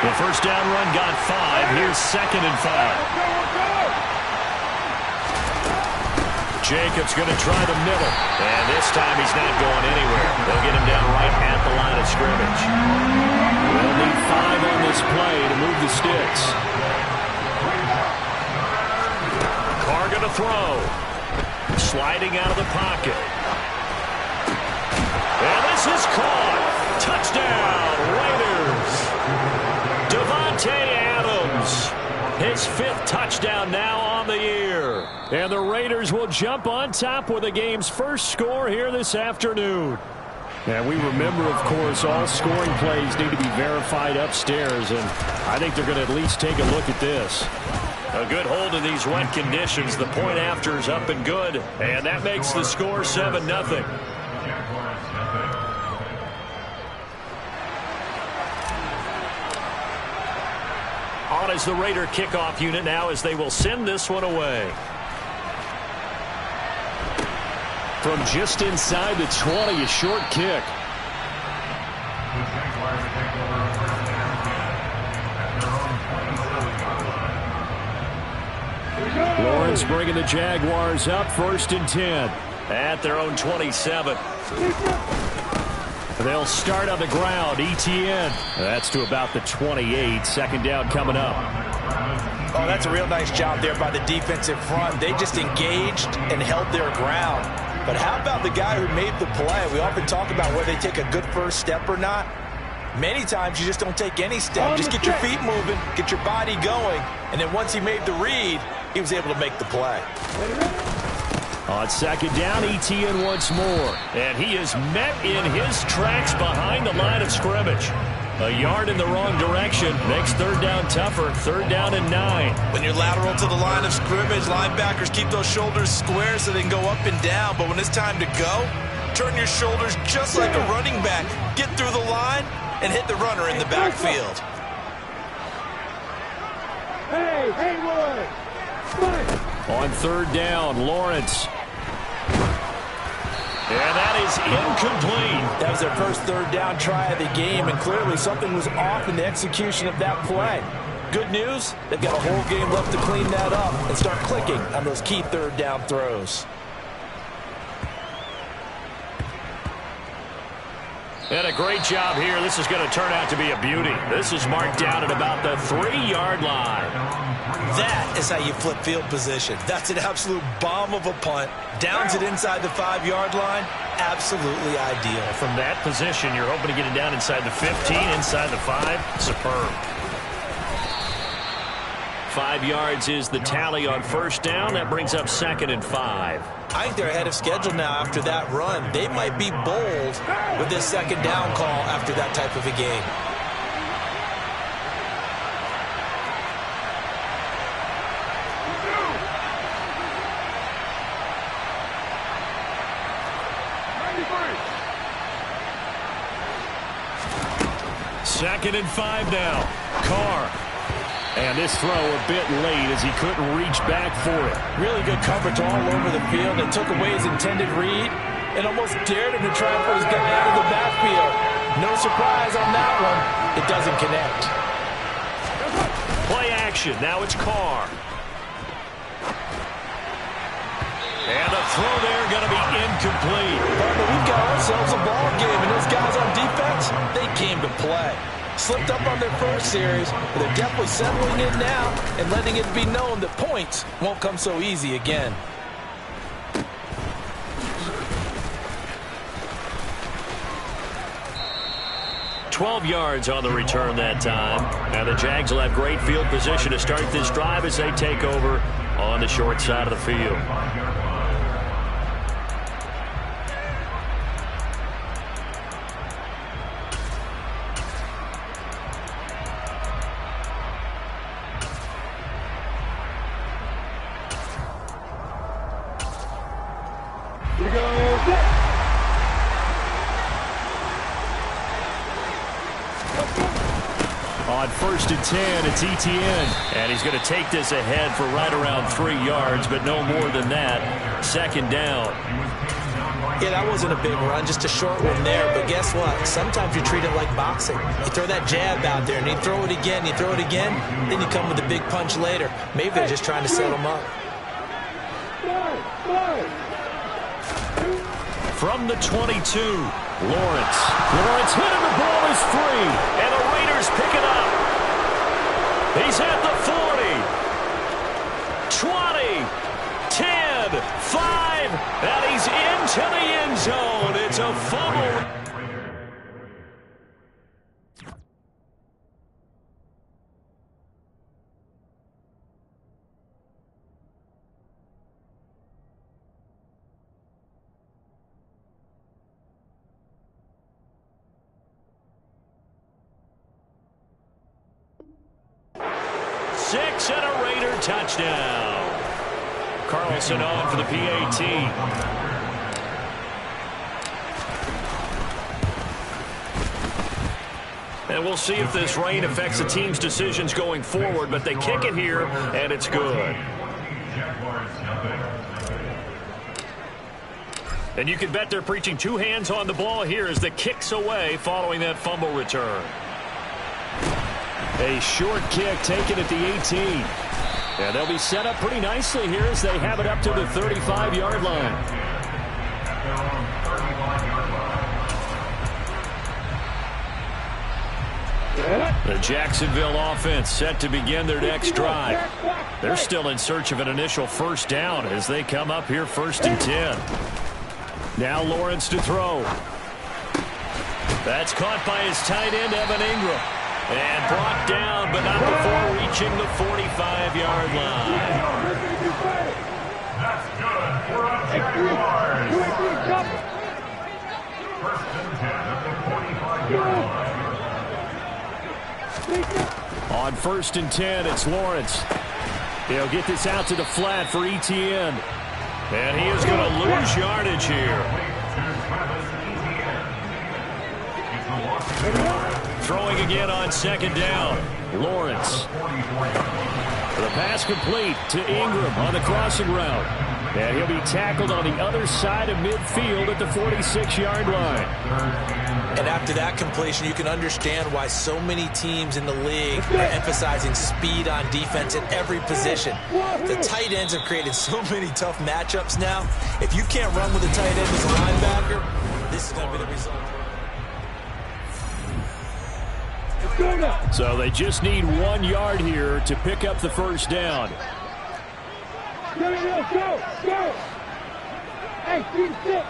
The first down run got 5. Here's 2nd and 5. Jacobs going to try the middle. And this time he's not going anywhere. They'll get him down right at the line of scrimmage. They'll need 5 on this play to move the sticks. Carr going to throw. Sliding out of the pocket. And this is caught. Touchdown, Raiders. Davante Adams. His 5th touchdown now on the year. And the Raiders will jump on top with the game's first score here this afternoon. And we remember, of course, all scoring plays need to be verified upstairs. And I think they're going to at least take a look at this. A good hold in these wet conditions. The point after is up and good. And that makes the score 7-0. On as the Raider kickoff unit now as they will send this one away. From just inside the 20, a short kick. Lawrence bringing the Jaguars up 1st and 10 at their own 27. They'll start on the ground. ETN. That's to about the 28. 2nd down coming up. Oh, that's a real nice job there by the defensive front. They just engaged and held their ground. But how about the guy who made the play? We often talk about whether they take a good first step or not. Many times you just don't take any step. Just get your feet moving, get your body going, and then once he made the read, he was able to make the play. On 2nd down, ETN once more. And he is met in his tracks behind the line of scrimmage. A yard in the wrong direction makes 3rd down tougher. 3rd down and 9. When you're lateral to the line of scrimmage, linebackers keep those shoulders square so they can go up and down. But when it's time to go, turn your shoulders just like a running back. Get through the line and hit the runner in the backfield. Hey, Haywood! On 3rd down, Lawrence. And that is incomplete. That was their first 3rd down try of the game, and clearly something was off in the execution of that play. Good news, they've got a whole game left to clean that up and start clicking on those key 3rd down throws. And a great job here. This is going to turn out to be a beauty. This is marked down at about the 3-yard line. That is how you flip field position. That's an absolute bomb of a punt. Downs it inside the 5-yard line. Absolutely ideal. From that position, you're hoping to get it down inside the 15, inside the 5. Superb. 5 yards is the tally on 1st down. That brings up 2nd and 5. I think they're ahead of schedule now after that run. They might be bold with this 2nd down call after that type of a game. Second and 5 now. Carr. And this throw a bit late as he couldn't reach back for it. Really good coverage all over the field. They took away his intended read and almost dared him to try and put his guy out of the backfield. No surprise on that one. It doesn't connect. Play action. Now it's Carr. And the throw there going to be incomplete. But we've got ourselves a ball game, and those guys on defense, they came to play. Slipped up on their first series, but they're definitely settling in now and letting it be known that points won't come so easy again. $12 yards on the return that time. Now the Jags will have great field position to start this drive as they take over on the short side of the field. On 1st and 10, it's ETN. And he's going to take this ahead for right around 3 yards, but no more than that. 2nd down. Yeah, that wasn't a big run, just a short one there. But guess what? Sometimes you treat it like boxing. You throw that jab out there, and you throw it again, then you come with a big punch later. Maybe they're just trying to set him up. From the 22, Lawrence. Lawrence hit and the ball is free. And the Raiders pick it up. He's at the 40. 20. 10. 5. And he's into the end zone. It's a fumble. 6 and a Raider touchdown. Carlson on for the PAT. And we'll see if this rain affects the team's decisions going forward, but they kick it here, and it's good. And you can bet they're preaching 2 hands on the ball here as the kick's away following that fumble return. A short kick taken at the 18. And they'll be set up pretty nicely here as they have it up to the 35-yard line. The Jacksonville offense set to begin their next drive. They're still in search of an initial first down as they come up here 1st and 10. Now Lawrence to throw. That's caught by his tight end, Evan Ingram. And brought down, but not before reaching the 45-yard line. That's good for a Jaguars. 1st and 10 at the 45-yard line. On 1st and 10, it's Lawrence. He'll get this out to the flat for Etienne. And he is going to lose yardage here. Throwing again on 2nd down. Lawrence. The pass complete to Ingram on the crossing route. And he'll be tackled on the other side of midfield at the 46-yard line. And after that completion, you can understand why so many teams in the league are emphasizing speed on defense at every position. The tight ends have created so many tough matchups now. If you can't run with a tight end as a linebacker, this is going to be the result. So they just need 1 yard here to pick up the first down. Go! Hey, deep sit.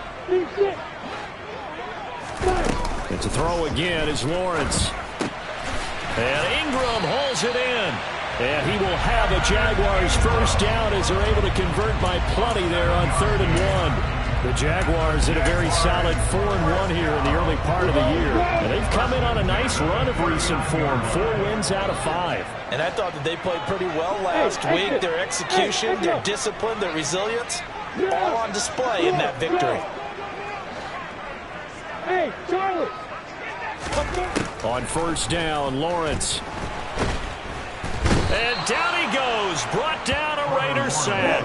And to throw again is Lawrence. And Ingram hauls it in. And he will have a Jaguars first down as they're able to convert by plenty there on 3rd and 1. The Jaguars in a very solid 4-1 here in the early part of the year. And they've come in on a nice run of recent form, 4 wins out of 5. And I thought that they played pretty well last week. Their execution, their discipline, their resilience, all on display in that victory. Hey, Charlie! On 1st down, Lawrence. And down he goes, brought down a Raiders sack.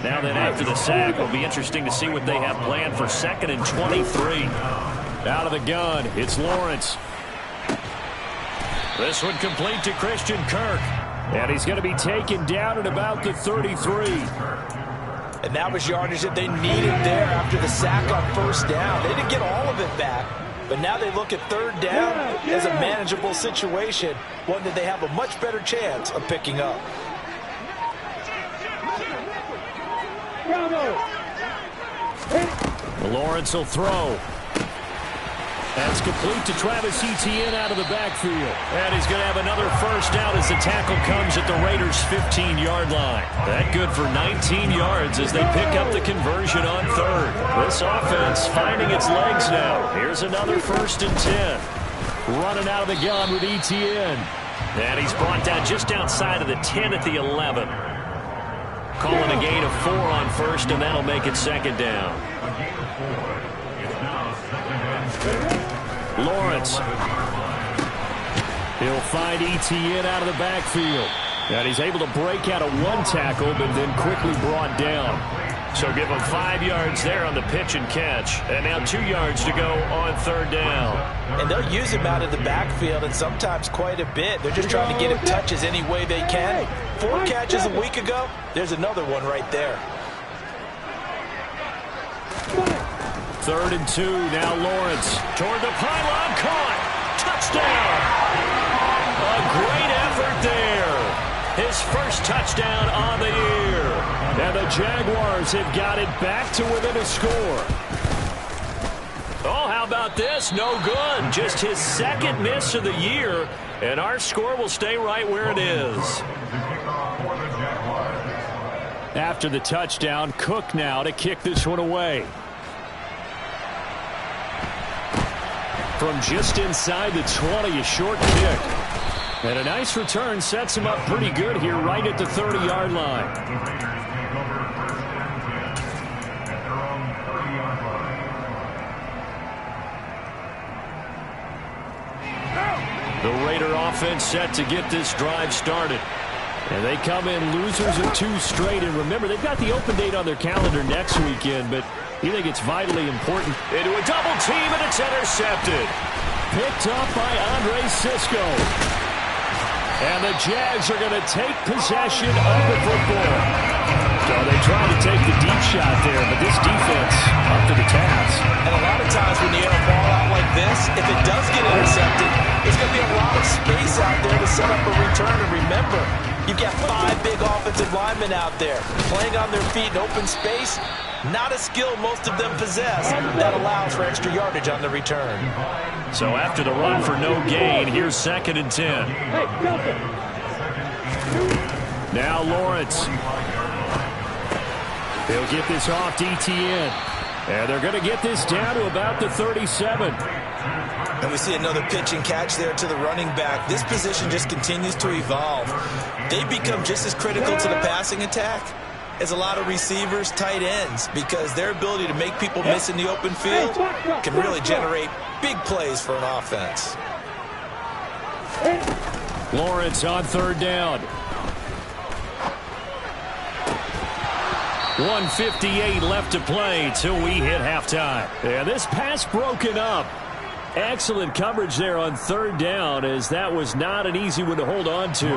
Now then, after the sack, it'll be interesting to see what they have planned for 2nd and 23. Out of the gun, it's Lawrence. This one complete to Christian Kirk. And he's going to be taken down at about the 33. And that was yardage that they needed there after the sack on 1st down. They didn't get all of it back, but now they look at 3rd down as a manageable situation, one that they have a much better chance of picking up. Lawrence will throw. That's complete to Travis Etienne out of the backfield. And he's going to have another first down as the tackle comes at the Raiders' 15-yard line. That good for 19 yards as they pick up the conversion on 3rd. This offense finding its legs now. Here's another 1st and 10. Running out of the gun with Etienne. And he's brought down just outside of the 10 at the 11. Calling a gain of 4 on 1st, and that'll make it 2nd down. Lawrence. He'll find Etienne out of the backfield. And he's able to break out of 1 tackle, but then quickly brought down. So give them 5 yards there on the pitch and catch. And now 2 yards to go on third down. And they'll use him out of the backfield, and sometimes quite a bit. They're just trying to get him touches any way they can. 4 catches a week ago. There's another one right there. 3rd and 2. Now Lawrence toward the pylon. Caught. Touchdown. A great effort there. His first touchdown on the year. And the Jaguars have got it back to within a score. Oh, how about this? No good. Just his 2nd miss of the year. And our score will stay right where it is. After the touchdown, Cook now to kick this one away. From just inside the 20, a short kick. And a nice return sets him up pretty good here right at the 30-yard line. The Raider offense set to get this drive started. And they come in losers of 2 straight. And remember, they've got the open date on their calendar next weekend, but you think it's vitally important. Into a double team, and it's intercepted. Picked up by Andre Cisco. And the Jags are going to take possession of the football. So they tried to take the deep shot there, but this defense up to the task. And a lot of times when you air a ball out like this, if it does get intercepted, there's going to be a lot of space out there to set up a return. And remember, you've got 5 big offensive linemen out there playing on their feet in open space. Not a skill most of them possess that allows for extra yardage on the return. So after the run for no gain, here's 2nd and 10. Now Lawrence. They'll get this off to Etienne. And they're going to get this down to about the 37. And we see another pitch and catch there to the running back. This position just continues to evolve. They become just as critical to the passing attack as a lot of receivers, tight ends, because their ability to make people miss in the open field can really generate big plays for an offense. Lawrence on 3rd down. 1:58 left to play till we hit halftime. And this pass broken up. Excellent coverage there on 3rd down, as that was not an easy one to hold on to.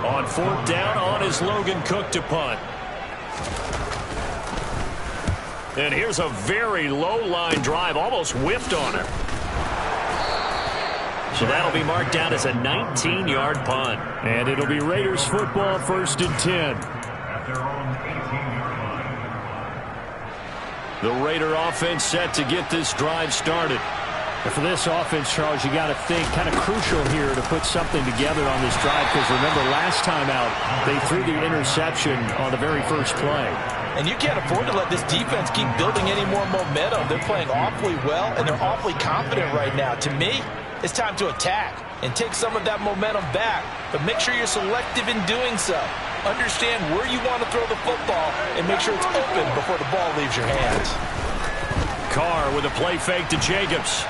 On 4th down, on is Logan Cook to punt. And here's a very low-line drive, almost whiffed on her. So that'll be marked down as a 19-yard punt. And it'll be Raiders football, 1st and 10. The Raider offense set to get this drive started. And for this offense, Charles, you got to think kind of crucial here to put something together on this drive, because remember last time out they threw the interception on the very first play. And you can't afford to let this defense keep building any more momentum. They're playing awfully well, and they're awfully confident right now. To me, it's time to attack and take some of that momentum back, but make sure you're selective in doing so. Understand where you want to throw the football and make sure it's open before the ball leaves your hands. Carr with a play fake to Jacobs.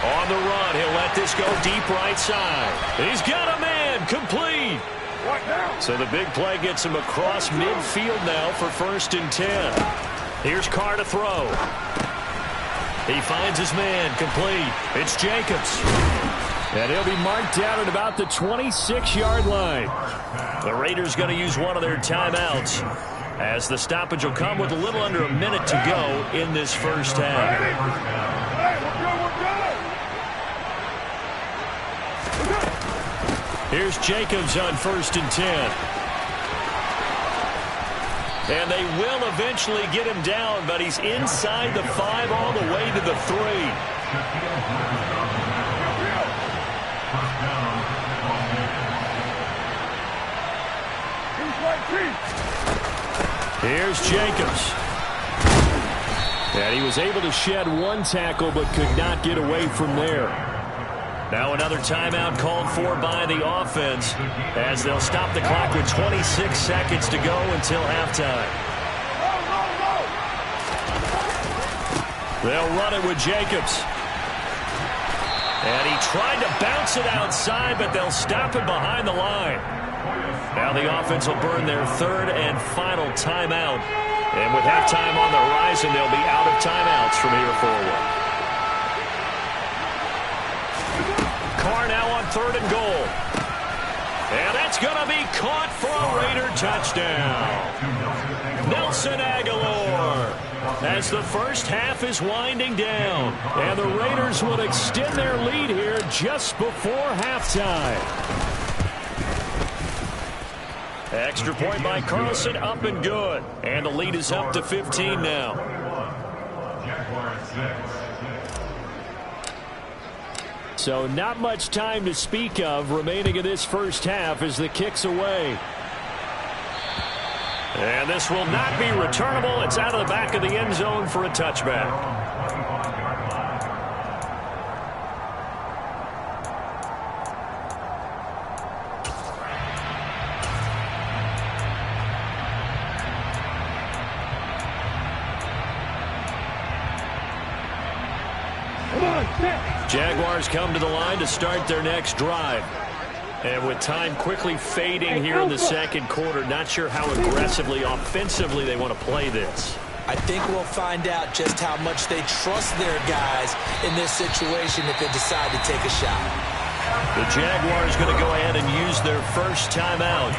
On the run, he'll let this go deep right side. He's got a man, complete. So the big play gets him across midfield now for 1st and 10. Here's Carr to throw. He finds his man, complete. It's Jacobs. And he'll be marked down at about the 26-yard line. The Raiders going to use one of their timeouts, as the stoppage will come with a little under a minute to go in this first half. Here's Jacobs on 1st and 10. And they will eventually get him down, but he's inside the 5 all the way to the 3. Here's Jacobs. And he was able to shed 1 tackle, but could not get away from there. Now another timeout called for by the offense, as they'll stop the clock with 26 seconds to go until halftime. They'll run it with Jacobs. And he tried to bounce it outside, but they'll stop it behind the line. Now the offense will burn their third and final timeout. And with halftime on the horizon, they'll be out of timeouts from here forward. Carr now on 3rd and goal. And that's going to be caught for a Raider touchdown. Nelson Agholor, as the first half is winding down. And the Raiders will extend their lead here just before halftime. Extra point by Carlson, up and good. And the lead is up to 15 now. So not much time to speak of remaining in this first half as the kick's away. And this will not be returnable. It's out of the back of the end zone for a touchback. Jaguars come to the line to start their next drive. And with time quickly fading here in the second quarter, not sure how aggressively, offensively they want to play this. I think we'll find out just how much they trust their guys in this situation if they decide to take a shot. The Jaguars going to go ahead and use their first timeout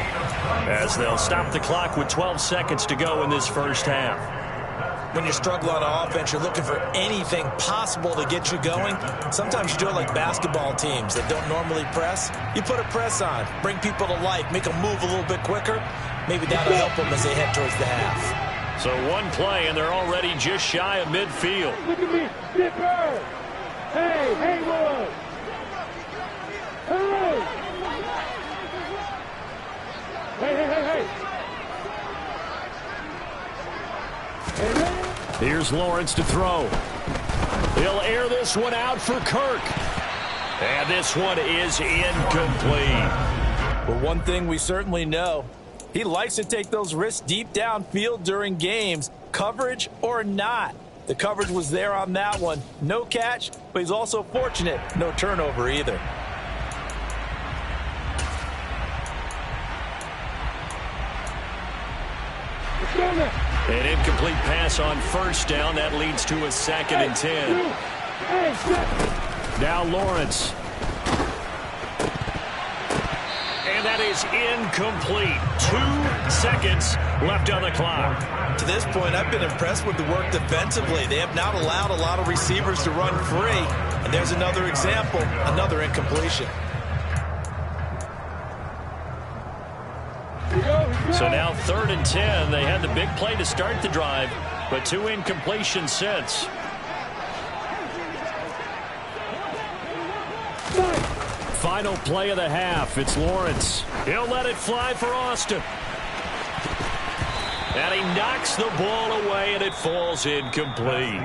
as they'll stop the clock with 12 seconds to go in this first half. When you struggle on offense, you're looking for anything possible to get you going. Sometimes you do it like basketball teams that don't normally press. You put a press on, bring people to life, make them move a little bit quicker. Maybe that'll help them as they head towards the half. So one play, and they're already just shy of midfield. Look at me, Dipper! Hey, Haywood! Hey! Hey! Here's Lawrence to throw. He'll air this one out for Kirk. And this one is incomplete. Well, one thing we certainly know, he likes to take those risks deep downfield during games, coverage or not. The coverage was there on that one. No catch, but he's also fortunate. No turnover either. An incomplete pass on first down. That leads to a 2nd and 10. Now Lawrence. And that is incomplete. 2 seconds left on the clock. To this point, I've been impressed with the work defensively. They have not allowed a lot of receivers to run free. And there's another example, another incompletion. So now 3rd and 10. They had the big play to start the drive, but 2 incompletions since. Final play of the half. It's Lawrence. He'll let it fly for Austin. And he knocks the ball away, and it falls incomplete.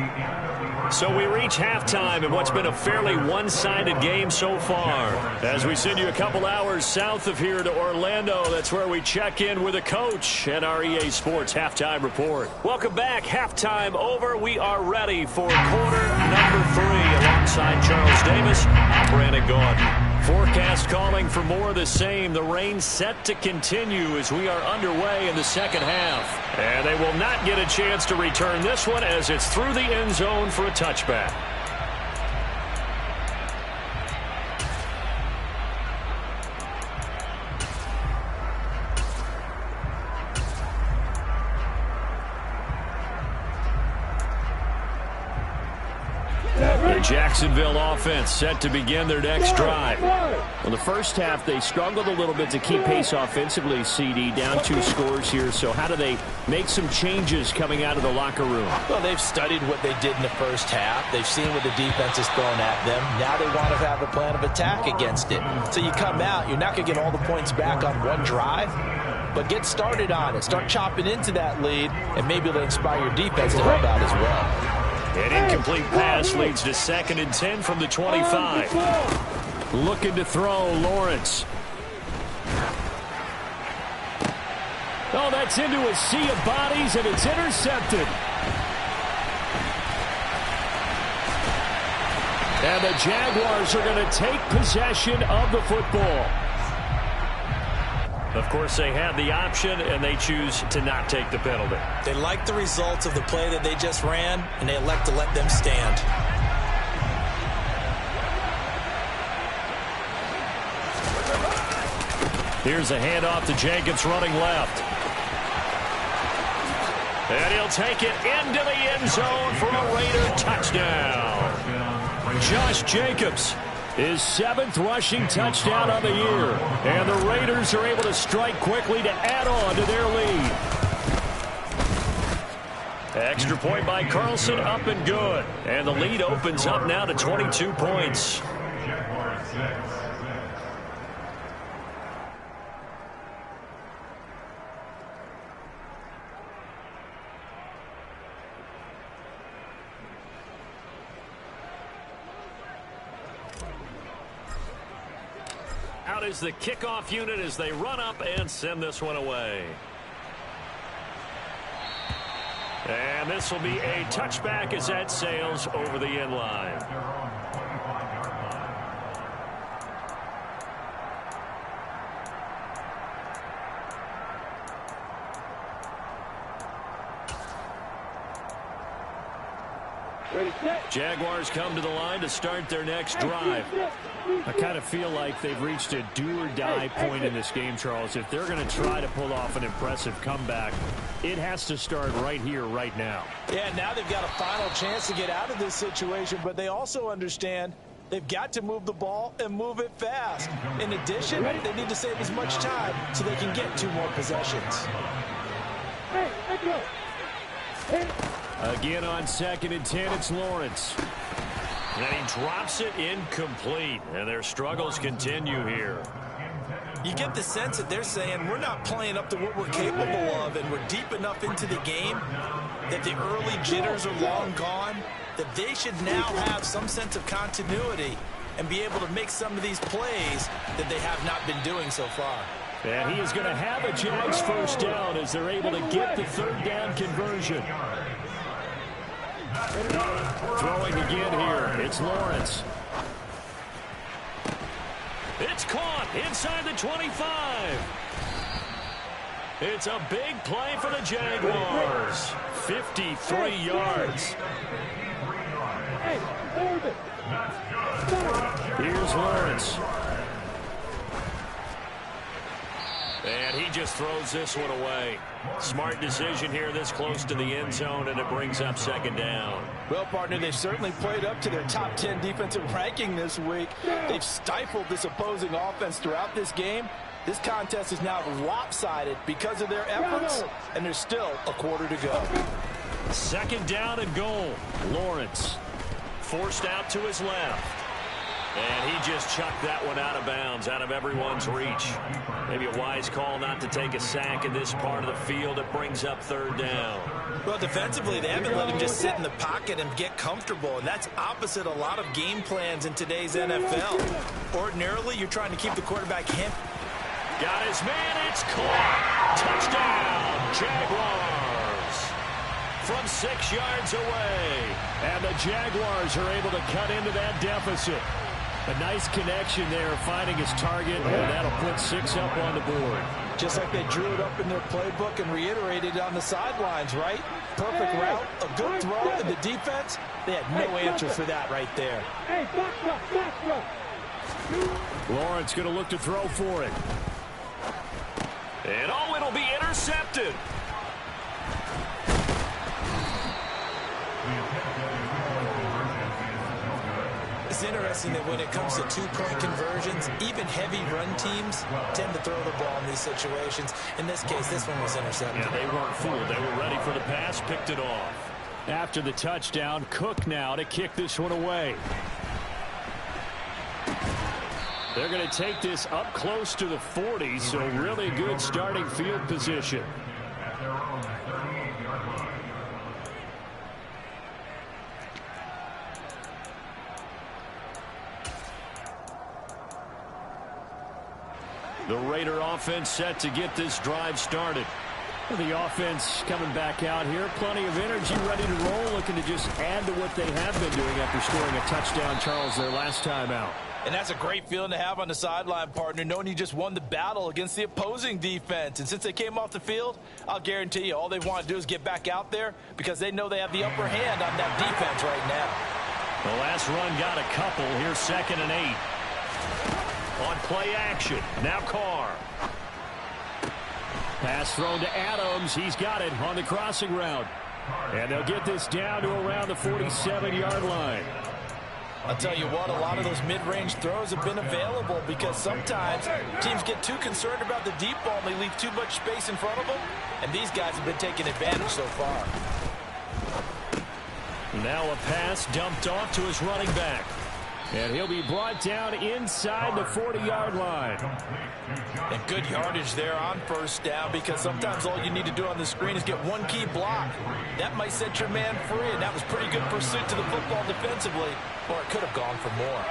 So we reach halftime in what's been a fairly one-sided game so far. As we send you a couple hours south of here to Orlando, that's where we check in with a coach at our EA Sports Halftime Report. Welcome back. Halftime over. We are ready for quarter number 3 alongside Charles Davis. I'm Brandon Gaudin. Forecast calling for more of the same. The rain set to continue as we are underway in the second half. And they will not get a chance to return this one as it's through the end zone for a touchback. Jacksonville offense set to begin their next drive. Well, the first half, they struggled a little bit to keep pace offensively, CD, down 2 scores here. So how do they make some changes coming out of the locker room? Well, they've studied what they did in the first half. They've seen what the defense is throwing at them. Now they want to have a plan of attack against it. So you come out, you're not going to get all the points back on one drive, but get started on it. Start chopping into that lead, and maybe it'll inspire your defense to help out as well. An incomplete pass leads to 2nd and 10 from the 25. Looking to throw, Lawrence. Oh, that's into a sea of bodies, and it's intercepted. And the Jaguars are going to take possession of the football. Of course, they had the option, and they choose to not take the penalty. They like the results of the play that they just ran, and they elect to let them stand. Here's a handoff to Jacobs running left. And he'll take it into the end zone for a Raider touchdown. Josh Jacobs, his 7th rushing touchdown of the year. And the Raiders are able to strike quickly to add on to their lead. Extra point by Carlson, up and good. And the lead opens up now to 22 points. Out is the kickoff unit as they run up and send this one away. And this will be a touchback as that sails over the end line. Jaguars come to the line to start their next drive. I kind of feel like they've reached a do-or-die point in this game, Charles. If they're going to try to pull off an impressive comeback, it has to start right here, right now. Yeah, now they've got a final chance to get out of this situation, but they also understand they've got to move the ball and move it fast. In addition, they need to save as much time so they can get 2 more possessions. Again on 2nd and 10, it's Lawrence. And he drops it incomplete, and their struggles continue here. You get the sense that they're saying we're not playing up to what we're capable of, and we're deep enough into the game that the early jitters are long gone, that they should now have some sense of continuity and be able to make some of these plays that they have not been doing so far. And he is going to have a Jags first down as they're able to get the 3rd down conversion. Throwing again here, it's Lawrence. It's caught inside the 25. It's a big play for the Jaguars. 53 yards. Here's Lawrence. And he just throws this one away. Smart decision here this close to the end zone, and it brings up 2nd down. Well, partner, they've certainly played up to their top 10 defensive ranking this week. They've stifled this opposing offense throughout this game. This contest is now lopsided because of their efforts, and there's still a quarter to go. 2nd down and goal. Lawrence forced out to his left. And he just chucked that one out of bounds, out of everyone's reach. Maybe a wise call not to take a sack in this part of the field. It brings up 3rd down. Well, defensively, they haven't let him just sit in the pocket and get comfortable, and that's opposite a lot of game plans in today's NFL. Ordinarily, you're trying to keep the quarterback him. Got his man, it's caught. Touchdown, Jaguars. From 6 yards away. And the Jaguars are able to cut into that deficit. A nice connection there, finding his target, and that'll put 6 up on the board. Just like they drew it up in their playbook and reiterated on the sidelines, right? Perfect route, a good throw, and the defense, they had no answer for that right there. Lawrence going to look to throw for it. And oh, it'll be intercepted. It's interesting that when it comes to 2-point conversions, even heavy run teams tend to throw the ball in these situations. In this case, this one was intercepted. Yeah, they weren't fooled. They were ready for the pass, picked it off. After the touchdown, Cook now to kick this one away. They're going to take this up close to the 40, so really good starting field position. The Raider offense set to get this drive started. The offense coming back out here. Plenty of energy, ready to roll, looking to just add to what they have been doing after scoring a touchdown, Charles, their last time out. And that's a great feeling to have on the sideline, partner, knowing you just won the battle against the opposing defense. And since they came off the field, I'll guarantee you all they want to do is get back out there because they know they have the upper hand on that defense right now. The last run got a couple. Here's 2nd and 8. On play action. Now Carr. Pass thrown to Adams. He's got it on the crossing route. And they'll get this down to around the 47-yard line. I'll tell you what, a lot of those mid-range throws have been available because sometimes teams get too concerned about the deep ball and they leave too much space in front of them. And these guys have been taking advantage so far. Now a pass dumped off to his running back. And he'll be brought down inside the 40-yard line. And good yardage there on first down because sometimes all you need to do on the screen is get one key block. That might set your man free, and that was pretty good pursuit to the football defensively, or it could have gone for more.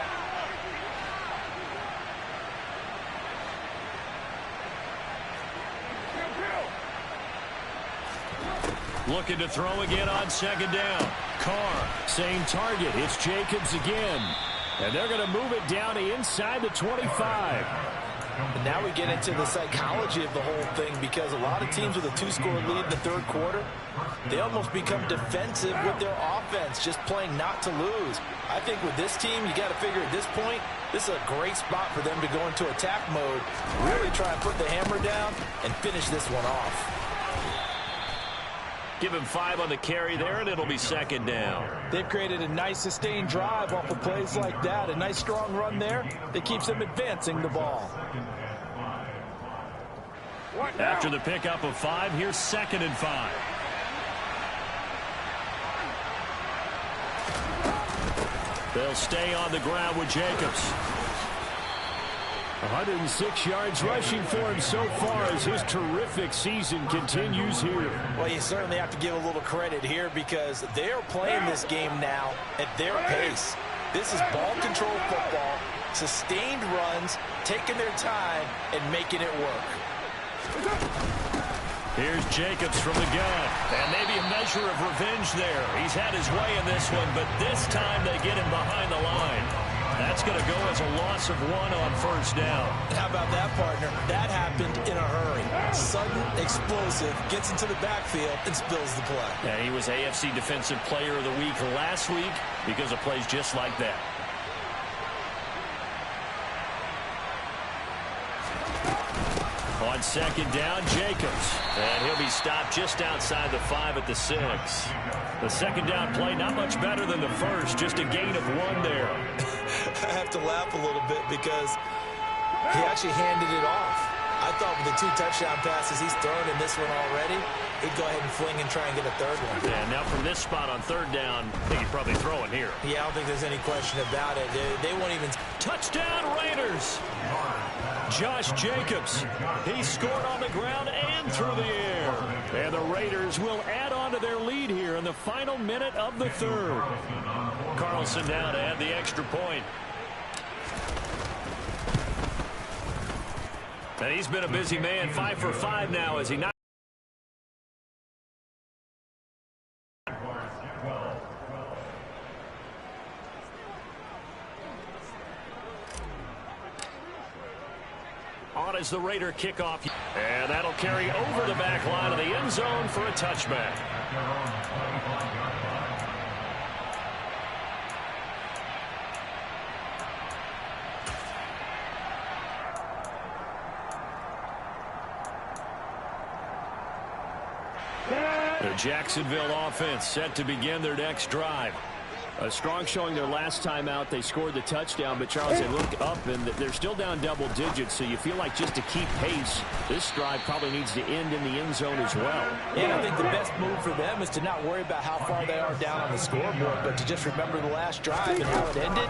Looking to throw again on 2nd down. Carr, same target. It's Jacobs again. And they're going to move it down to inside the 25. And now we get into the psychology of the whole thing because a lot of teams with a 2-score lead in the third quarter, they almost become defensive with their offense, just playing not to lose. I think with this team, you got to figure at this point, this is a great spot for them to go into attack mode, really try and put the hammer down and finish this one off. Give him 5 on the carry there, and it'll be 2nd down. They've created a nice sustained drive off of plays like that. A nice strong run there that keeps them advancing the ball. After the pickup of 5, here's 2nd and 5. They'll stay on the ground with Jacobs. 106 yards rushing for him so far as his terrific season continues here. Well, you certainly have to give a little credit here because they're playing this game now at their pace. This is ball control football, sustained runs, taking their time, and making it work. Here's Jacobs from the gun. And maybe a measure of revenge there. He's had his way in this one, but this time they get him behind the line. That's going to go as a loss of 1 on first down. How about that, partner? That happened in a hurry. Sudden, explosive, gets into the backfield, and spills the play. Yeah, he was AFC Defensive Player of the Week last week because of plays just like that. On 2nd down, Jacobs. And he'll be stopped just outside the 5 at the 6. The 2nd down play, not much better than the first, just a gain of 1 there. I have to laugh a little bit because he actually handed it off. I thought with the 2 touchdown passes he's thrown in this one already, he'd go ahead and fling and try and get a 3rd one. Yeah, now from this spot on 3rd down, I think he'd probably throw it here. Yeah, I don't think there's any question about it. They won't even... Touchdown, Raiders! Josh Jacobs. He scored on the ground and through the air. And the Raiders will add on to their lead here in the final minute of the 3rd. Carlson now to add the extra point. And he's been a busy man, 5 for 5 now as he not. On as the Raider kickoff. And that'll carry over the back line of the end zone for a touchback. The Jacksonville offense set to begin their next drive. A strong showing their last time out. They scored the touchdown, but Charles, they look up and they're still down double digits, so you feel like just to keep pace, this drive probably needs to end in the end zone as well. And I think the best move for them is to not worry about how far they are down on the scoreboard, but to just remember the last drive and how it ended.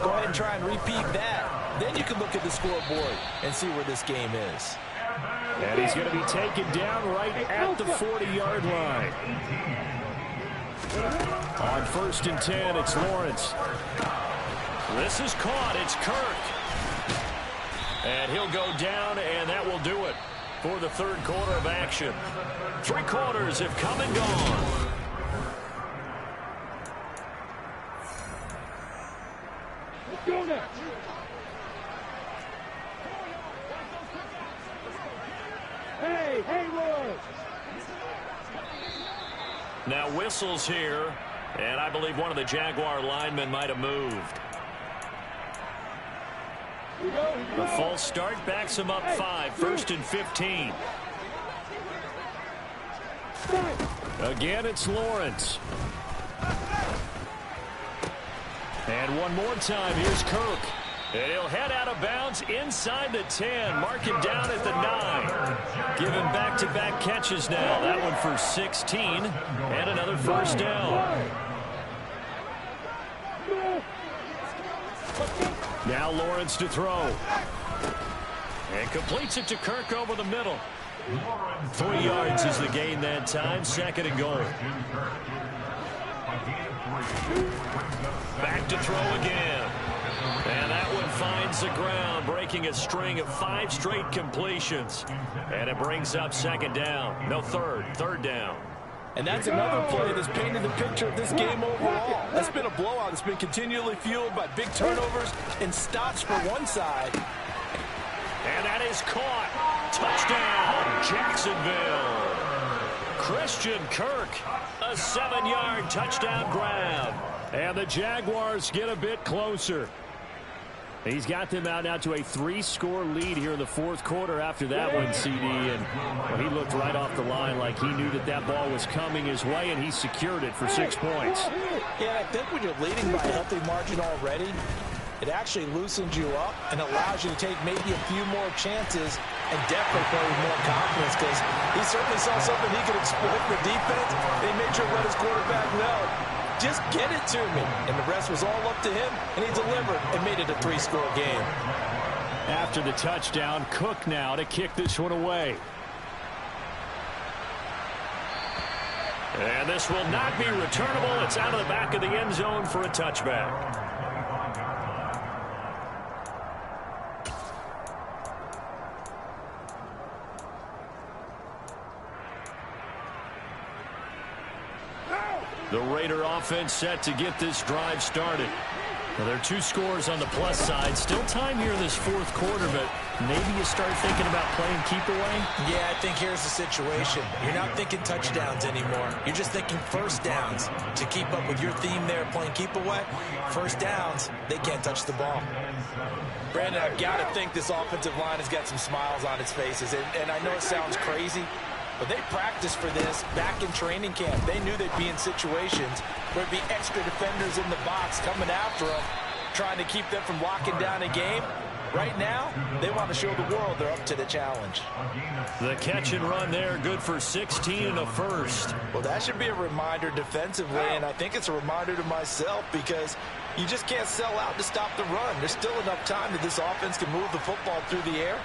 Go ahead and try and repeat that. Then you can look at the scoreboard and see where this game is. And he's going to be taken down right at the 40-yard line. On 1st and 10, it's Lawrence. This is caught. It's Kirk. And he'll go down, and that will do it for the 3rd quarter of action. 3 quarters have come and gone. Let's go now. Hey, Haywood! Now whistles here, and I believe one of the Jaguar linemen might have moved. The false start backs him up 5, 1st and 15. Again, it's Lawrence. And one more time, here's Kirk. And he'll head out of bounds inside the 10. Mark him down at the 9. Give him back-to-back catches now. That one for 16 and another first down. Now Lawrence to throw. And completes it to Kirk over the middle. 3 yards is the gain that time. 2nd and goal. Back to throw again. And that one finds the ground, breaking a string of 5 straight completions. And it brings up 2nd down. No, third down. And that's another play that's painted the picture of this game overall. That's been a blowout. It's been continually fueled by big turnovers and stops for one side. And that is caught. Touchdown, Jacksonville. Christian Kirk, a 7-yard touchdown grab. And the Jaguars get a bit closer. He's got them out now to a 3-score lead here in the 4th quarter after that one, CD. And well, he looked right off the line like he knew that that ball was coming his way, and he secured it for 6 points. Yeah, I think when you're leading by a healthy margin already, it actually loosens you up and allows you to take maybe a few more chances and definitely play with more confidence, because he certainly saw something he could exploit for defense, and he made sure to let his quarterback know, just get it to me. And the rest was all up to him, and he delivered and made it a 3-score game. After the touchdown, Cook now to kick this one away. And this will not be returnable. It's out of the back of the end zone for a touchback. The Raider offense set to get this drive started. Now, there are 2 scores on the plus side. Still time here in this 4th quarter, but maybe you start thinking about playing keep away? Yeah, I think here's the situation. You're not thinking touchdowns anymore. You're just thinking first downs. To keep up with your theme there, playing keep away, first downs, they can't touch the ball. Brandon, I've got to think this offensive line has got some smiles on its faces. And I know it sounds crazy, but they practiced for this back in training camp. They knew they'd be in situations where there'd be extra defenders in the box coming after them, trying to keep them from locking down a game. Right now, they want to show the world they're up to the challenge. The catch and run there, good for 16 and a first. Well, that should be a reminder defensively, and I think it's a reminder to myself, because you just can't sell out to stop the run. There's still enough time that this offense can move the football through the air,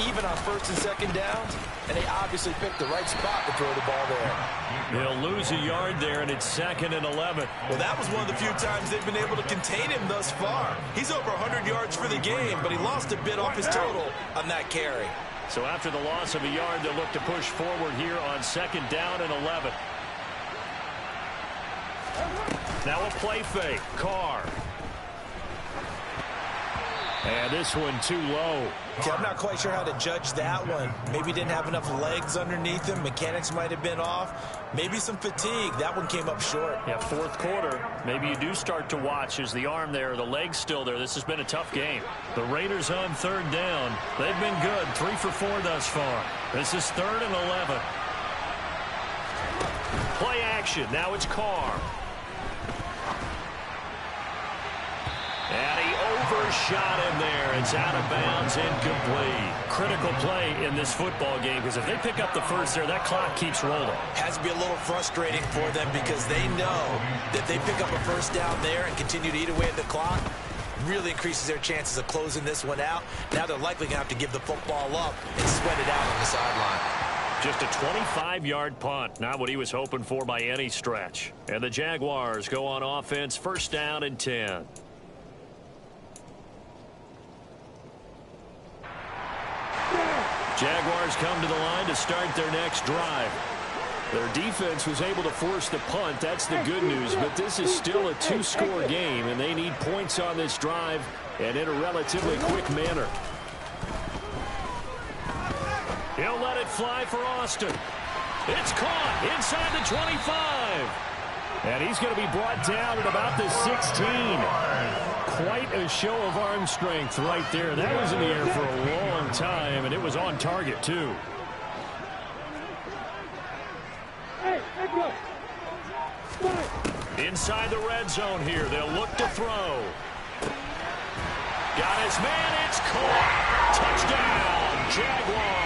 even on 1st and 2nd downs, and they obviously picked the right spot to throw the ball there. They'll lose a yard there, and it's 2nd and 11. Well, that was one of the few times they've been able to contain him thus far. He's over 100 yards for the game, but he lost a bit off his total on that carry. So after the loss of a yard, they'll look to push forward here on 2nd down and 11. Now a play fake. Carr. And this one too low. Okay, I'm not quite sure how to judge that one. Maybe didn't have enough legs underneath him. Mechanics might have been off. Maybe some fatigue. That one came up short. Yeah, 4th quarter. Maybe you do start to watch as the arm there, the leg's still there. This has been a tough game. The Raiders on 3rd down. They've been good. 3 for 4 thus far. This is 3rd and 11. Play action. Now it's Carr. And he overshot him there. It's out of bounds, incomplete. Critical play in this football game, because if they pick up the first there, that clock keeps rolling. Has to be a little frustrating for them, because they know that they pick up a first down there and continue to eat away at the clock, really increases their chances of closing this one out. Now they're likely going to have to give the football up and sweat it out on the sideline. Just a 25-yard punt, not what he was hoping for by any stretch. And the Jaguars go on offense, 1st down and 10. Jaguars come to the line to start their next drive. Their defense was able to force the punt. That's the good news, but this is still a two-score game, and they need points on this drive and in a relatively quick manner. He'll let it fly for Austin. It's caught inside the 25. And he's going to be brought down at about the 16. Quite a show of arm strength right there. That was in the air for a long time, and it was on target, too. Inside the red zone here. They'll look to throw. Got his man. It's caught. Touchdown, Jaguars.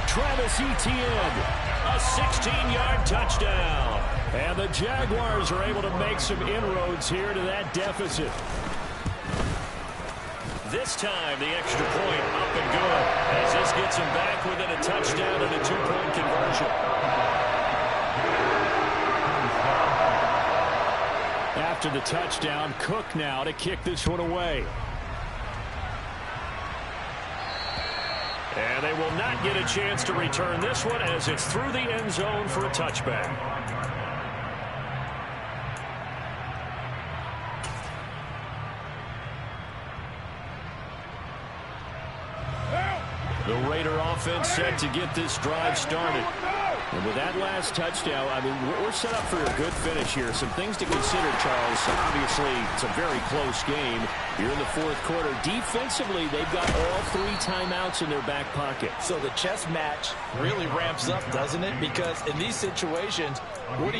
Travis Etienne, a 16-yard touchdown. And the Jaguars are able to make some inroads here to that deficit. This time, the extra point up and good as this gets him back within a touchdown and a two-point conversion. After the touchdown, Cook now to kick this one away. And they will not get a chance to return this one as it's through the end zone for a touchback. The Raider offense set to get this drive started. And with that last touchdown, I mean, we're set up for a good finish here. Some things to consider, Charles. Obviously, it's a very close game. You're in the fourth quarter. Defensively, they've got all 3 timeouts in their back pocket. So the chess match really ramps up, doesn't it? Because in these situations, what do?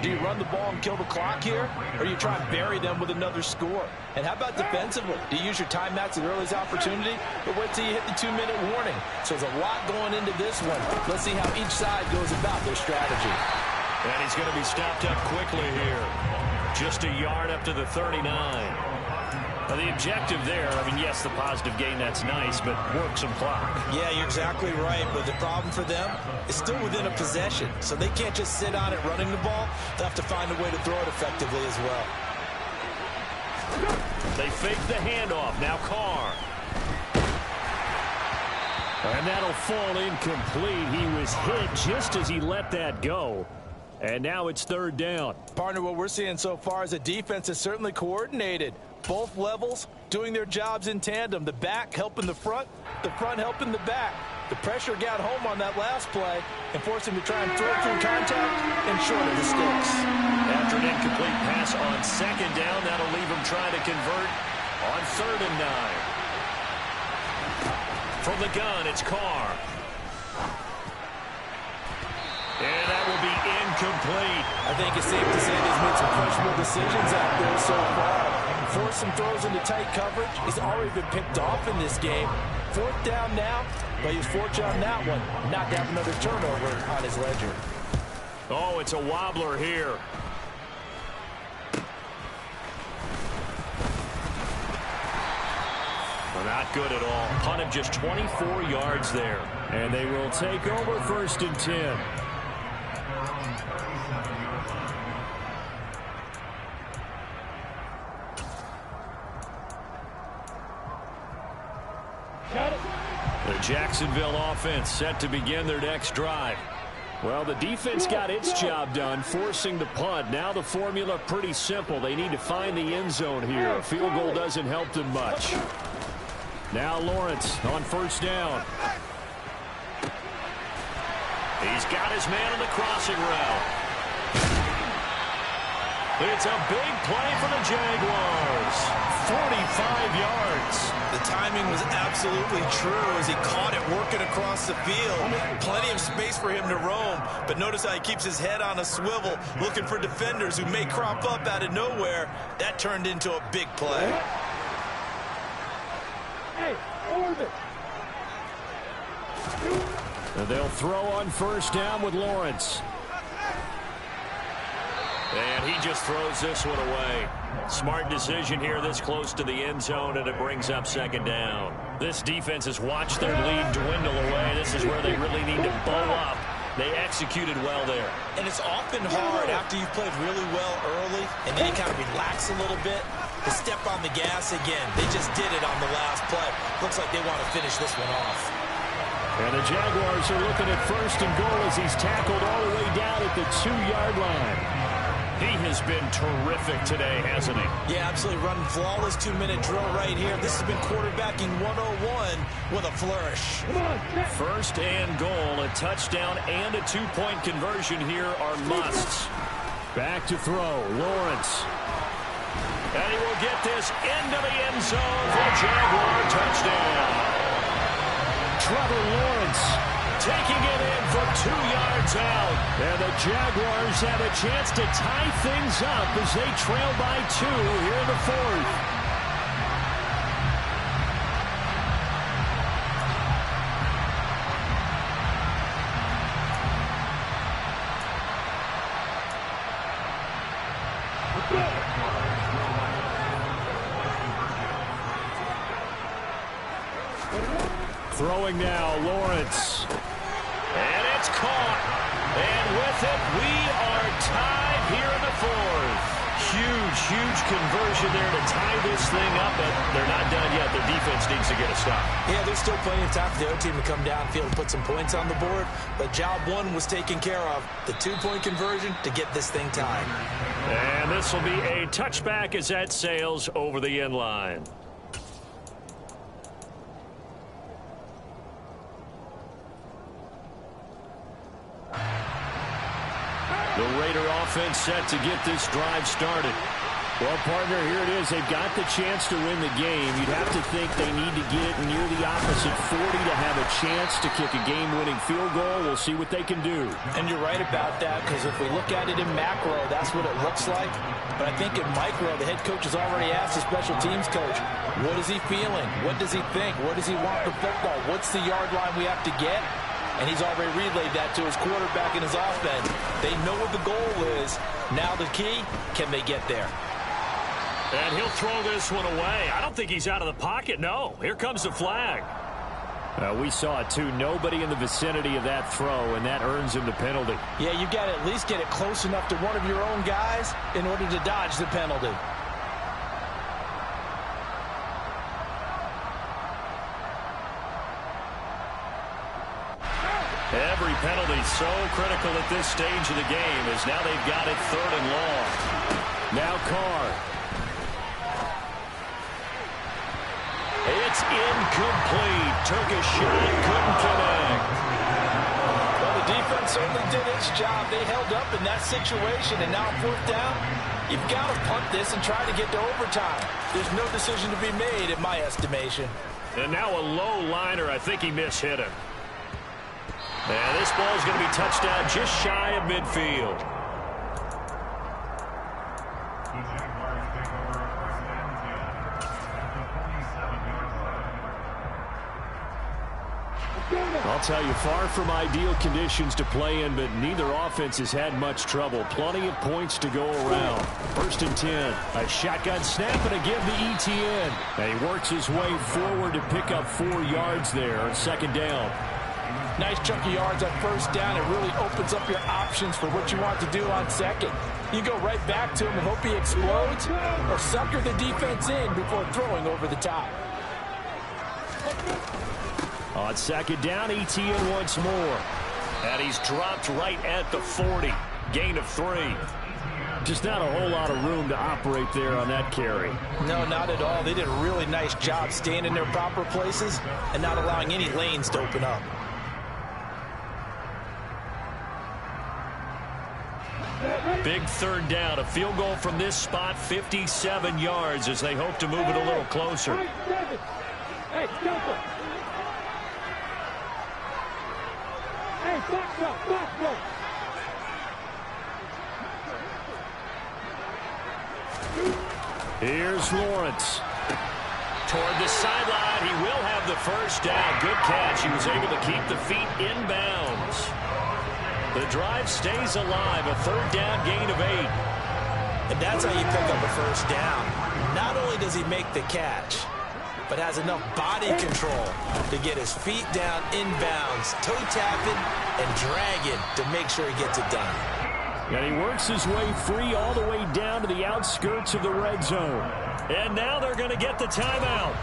Do you run the ball and kill the clock here? Or do you try and bury them with another score? And how about defensively? Do you use your timeouts at the earliest opportunity? Or wait till you hit the 2-minute warning? So there's a lot going into this one. Let's see how each side goes about their strategy. And he's going to be stopped up quickly here. Just a yard up to the 39. Now, the objective there, I mean, yes, the positive gain, that's nice, but work some clock. Yeah, you're exactly right. But the problem for them is still within a possession. So they can't just sit on it running the ball. They'll have to find a way to throw it effectively as well. They fake the handoff. Now Carr. And that'll fall incomplete. He was hit just as he let that go. And now it's third down. Partner, what we're seeing so far is the defense is certainly coordinated. Both levels doing their jobs in tandem. The back helping the front helping the back. The pressure got home on that last play and forced him to try and throw through contact and short of the sticks. After an incomplete pass on second down, that'll leave him trying to convert on 3rd and 9. From the gun, it's Carr. And that will be incomplete. I think it's safe to say he's made some questionable decisions out there so far. Forced some throws into tight coverage. He's already been picked off in this game. 4th down now, but he was fortunate on that one not to have another turnover on his ledger. Oh, it's a wobbler here. Well, not good at all. Punt of just 24 yards there. And they will take over 1st and 10. The Jacksonville offense set to begin their next drive. Well, the defense got its job done, forcing the punt. Now the formula pretty simple. They need to find the end zone here. A field goal doesn't help them much. Now Lawrence on 1st down. He's got his man on the crossing route. It's a big play for the Jaguars. 45 yards. The timing was absolutely true as he caught it working across the field. Plenty of space for him to roam, but notice how he keeps his head on a swivel looking for defenders who may crop up out of nowhere. That turned into a big play. Hey, orbit. And they'll throw on 1st down with Lawrence. And he just throws this one away. Smart decision here this close to the end zone, and it brings up 2nd down. This defense has watched their lead dwindle away. This is where they really need to bow up. They executed well there. And it's often hard after you've played really well early and then you kind of relax a little bit to step on the gas again. They just did it on the last play. Looks like they want to finish this one off. And the Jaguars are looking at 1st and goal as he's tackled all the way down at the 2-yard line. He has been terrific today, hasn't he? Yeah, absolutely running flawless 2-minute drill right here. This has been quarterbacking 101 with a flourish. 1st and goal, a touchdown and a 2-point conversion here are musts. Back to throw, Lawrence. And he will get this into the end zone for a Jaguar touchdown. Trevor Lawrence taking it in for 2 yards out. And the Jaguars have a chance to tie things up as they trail by 2 here in the 4th. Throwing now, Lawrence. And it's caught. And with it, we are tied here in the 4th. Huge conversion there to tie this thing up, but they're not done yet. Their defense needs to get a stop. Yeah, there's still plenty of time for the other team to come downfield and put some points on the board, but job 1 was taken care of. The 2-point conversion to get this thing tied. And this will be a touchback as that sails over the end line. The Raider offense set to get this drive started. Well, partner, here it is. They've got the chance to win the game. You'd have to think they need to get it near the opposite 40 to have a chance to kick a game-winning field goal. We'll see what they can do. And you're right about that, because if we look at it in macro, that's what it looks like. But I think in micro, the head coach has already asked the special teams coach, what is he feeling? What does he think? Where does he want the football? What's the yard line we have to get? And he's already relayed that to his quarterback and his offense. They know what the goal is. Now the key, can they get there? And he'll throw this one away. I don't think he's out of the pocket, no. Here comes the flag. We saw it, too. Nobody in the vicinity of that throw, and that earns him the penalty. Yeah, you got to at least get it close enough to one of your own guys in order to dodge the penalty. Every penalty so critical at this stage of the game as now they've got it 3rd and long. Now Carr. It's incomplete. Took a shot, couldn't connect. Well, the defense certainly did its job. They held up in that situation, and now 4th down, you've got to punt this and try to get to overtime. There's no decision to be made in my estimation. And now a low liner. I think he mishit him. And this ball is going to be touched down just shy of midfield. I'll tell you, far from ideal conditions to play in, but neither offense has had much trouble. Plenty of points to go around. 1st and 10. A shotgun snap and a give to Etienne. And he works his way forward to pick up 4 yards there on 2nd down. Nice chunk of yards on 1st down. It really opens up your options for what you want to do on 2nd. You go right back to him and hope he explodes, or sucker the defense in before throwing over the top. On 2nd down, Etienne once more. And he's dropped right at the 40. Gain of 3. Just not a whole lot of room to operate there on that carry. No, not at all. They did a really nice job staying in their proper places and not allowing any lanes to open up. Big 3rd down. A field goal from this spot, 57 yards as they hope to move it a little closer. Hey, Stumper. Hey, box up, box up. Here's Lawrence. Toward the sideline. He will have the 1st down. Good catch. He was able to keep the feet inbounds. The drive stays alive. A 3rd down gain of 8. And that's how you pick up a 1st down. Not only does he make the catch, but has enough body control to get his feet down inbounds, toe tapping and dragging to make sure he gets it done. And he works his way free all the way down to the outskirts of the red zone. And now they're going to get the timeout.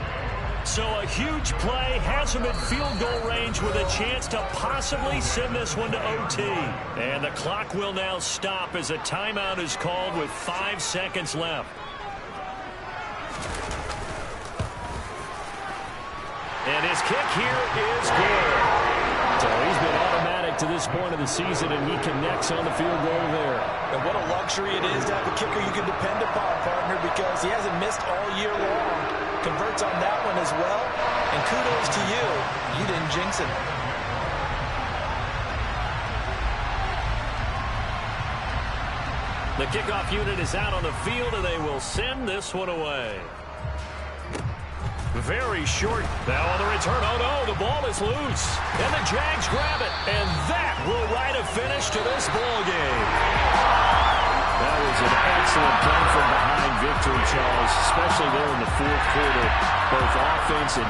So a huge play has him in field goal range with a chance to possibly send this one to OT. And the clock will now stop as a timeout is called with 5 seconds left. And his kick here is good. So he's been automatic to this point of the season, and he connects on the field goal there. And what a luxury it is to have a kicker you can depend upon, partner, because he hasn't missed all year long. Converts on that one as well. And kudos to you. You didn't jinx it. The kickoff unit is out on the field, and they will send this one away. Very short. Now on the return. Oh, no, the ball is loose. And the Jags grab it. And that will write a finish to this ball game. That was an excellent play from behind victory, Charles, especially there in the fourth quarter. Both offense and